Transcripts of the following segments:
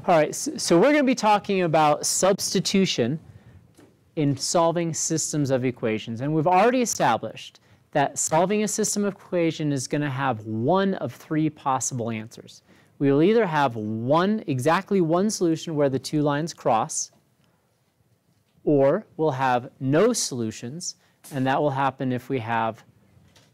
All right, so we're going to be talking about substitution in solving systems of equations. And we've already established that solving a system of equation is going to have one of three possible answers. We will either have exactly one solution where the two lines cross, or we'll have no solutions, and that will happen if we have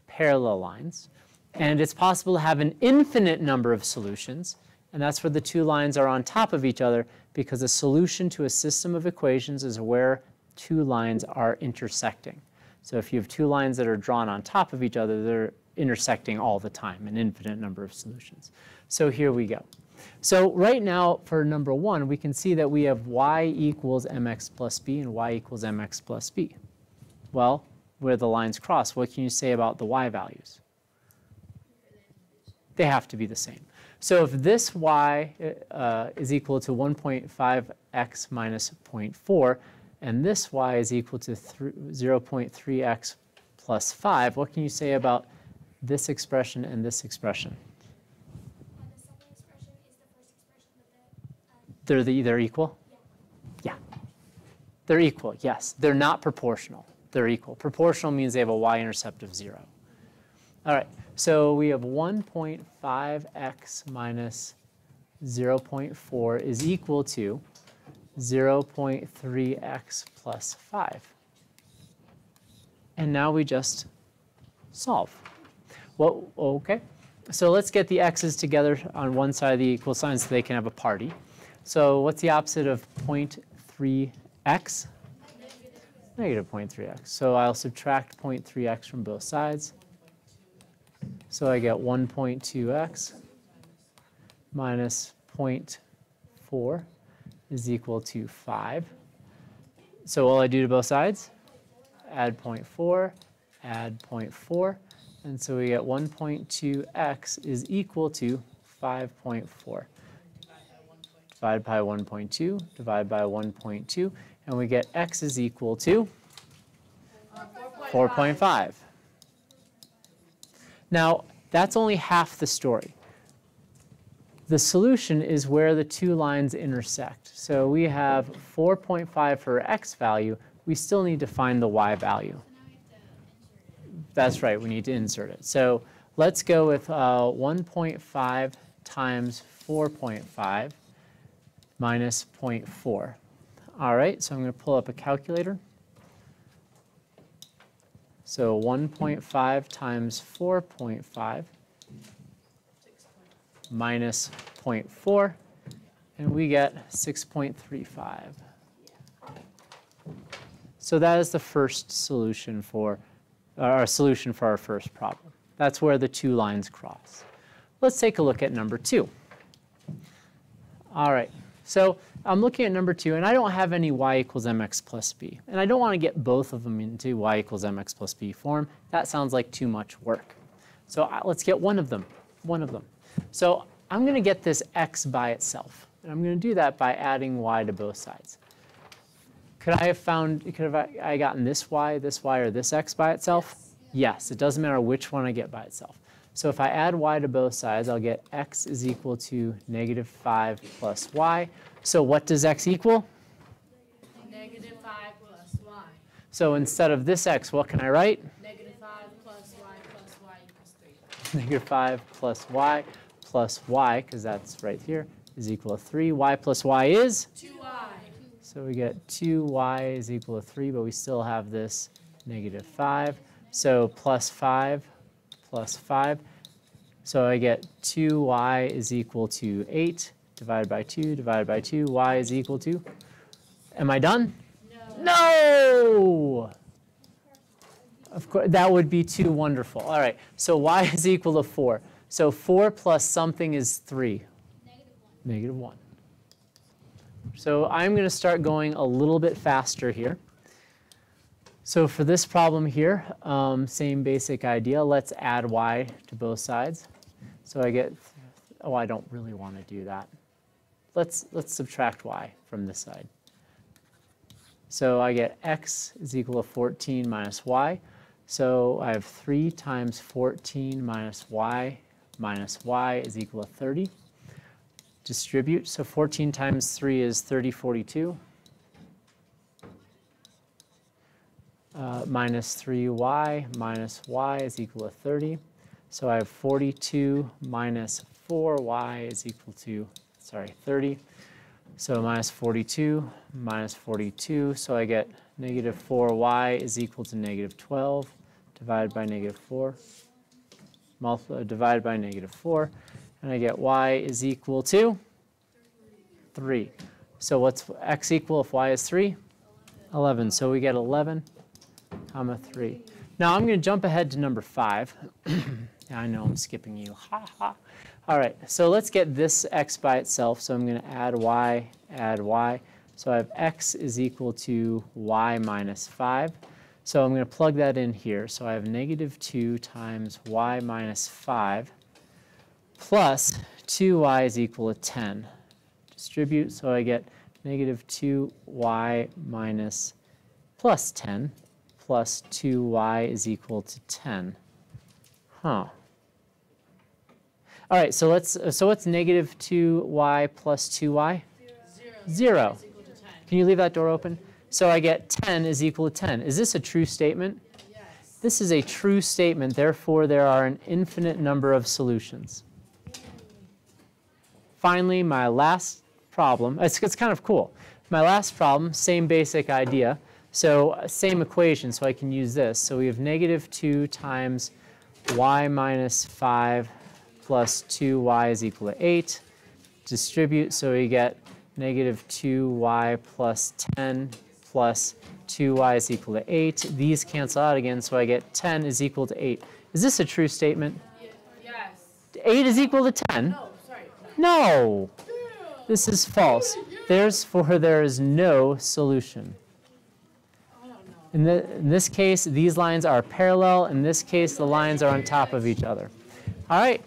parallel lines. And it's possible to have an infinite number of solutions, and that's where the two lines are on top of each other, because a solution to a system of equations is where two lines are intersecting. So if you have two lines that are drawn on top of each other, they're intersecting all the time, an infinite number of solutions. So here we go. So right now, for number one, we can see that we have y equals mx plus b and y equals mx plus b. Well, where the lines cross, what can you say about the y values? They have to be the same. So if this y is equal to 1.5x minus 0.4, and this y is equal to 0.3x plus 5, what can you say about this expression and this expression? The second expression is the first expression, but They're equal? Yeah. They're equal, yes. They're not proportional. They're equal. Proportional means they have a y-intercept of 0. All right, so we have 1.5x minus 0.4 is equal to 0.3x plus 5. And now we just solve. Well, okay, so let's get the x's together on one side of the equal sign so they can have a party. So what's the opposite of 0.3x? Negative 0.3x. So I'll subtract 0.3x from both sides. So I get 1.2x minus 0.4 is equal to 5. So what will I do to both sides? Add 0.4, add 0.4. And so we get 1.2x is equal to 5.4. Divide by 1.2, divide by 1.2, and we get x is equal to 4.5. Now, that's only half the story. The solution is where the two lines intersect. So we have 4.5 for x value. We still need to find the y value. That's right, we need to insert it. So let's go with 1.5 times 4.5 minus 0.4. All right, so I'm going to pull up a calculator. So 1.5 times 4.5 minus 0.4, and we get 6.35. So that is the first solution for our first problem. That's where the two lines cross. Let's take a look at number 2. All right, so I'm looking at number 2, and I don't have any y equals mx plus b. And I don't want to get both of them into y equals mx plus b form. That sounds like too much work. So let's get one of them. So I'm going to get this x by itself. And I'm going to do that by adding y to both sides. Could I have gotten this y, or this x by itself? Yes, it doesn't matter which one I get by itself. So if I add y to both sides, I'll get x is equal to negative 5 plus y. So what does x equal? Negative 5 plus y. So instead of this x, what can I write? Negative 5 plus y equals 3. Negative 5 plus y, because that's right here, is equal to 3. Y plus y is? 2y. So we get 2y is equal to 3, but we still have this negative 5. So plus 5 plus 5. So I get 2y is equal to 8 divided by 2 divided by 2. Y is equal to? Am I done? No! Of course, that would be too wonderful. All right, so y is equal to 4. So 4 plus something is 3. Negative 1. So I'm going to start going a little bit faster here. So for this problem here, same basic idea. Let's add y to both sides. So I get, oh, I don't really want to do that. Let's subtract y from this side. So I get x is equal to 14 minus y. So I have 3 times 14 minus y is equal to 30. Distribute, so 14 times 3 is 30, 42. Minus 3y minus y is equal to 30. So I have 42 minus 4y is equal to, 30. So minus 42 minus 42. So I get negative 4y is equal to negative 12 divided by negative 4. Divided by negative 4. And I get y is equal to 3. So what's x equal if y is 3? 11. So we get 11, comma 3. Now I'm going to jump ahead to number 5. Yeah, I know I'm skipping you. Ha ha. All right, so let's get this x by itself. So I'm going to add y, add y. So I have x is equal to y minus 5. So I'm going to plug that in here. So I have negative 2 times y minus 5 plus 2y is equal to 10. Distribute, so I get negative 2y minus plus 10 plus 2y is equal to 10. Huh. All right, so what's negative 2y plus 2y? 0. Can you leave that door open? So I get 10 is equal to 10. Is this a true statement? Yes. This is a true statement. Therefore, there are an infinite number of solutions. Finally, my last problem. It's kind of cool. My last problem, same basic idea. So same equation, so I can use this. So we have negative 2 times y minus 5 plus 2y is equal to 8. Distribute, so we get negative 2y plus 10 plus 2y is equal to 8. These cancel out again, so I get 10 is equal to 8. Is this a true statement? Yes. 8 is equal to 10? No, sorry. No. This is false. Therefore, there is no solution. I don't know. In this case, these lines are parallel. In this case, the lines are on top of each other. All right.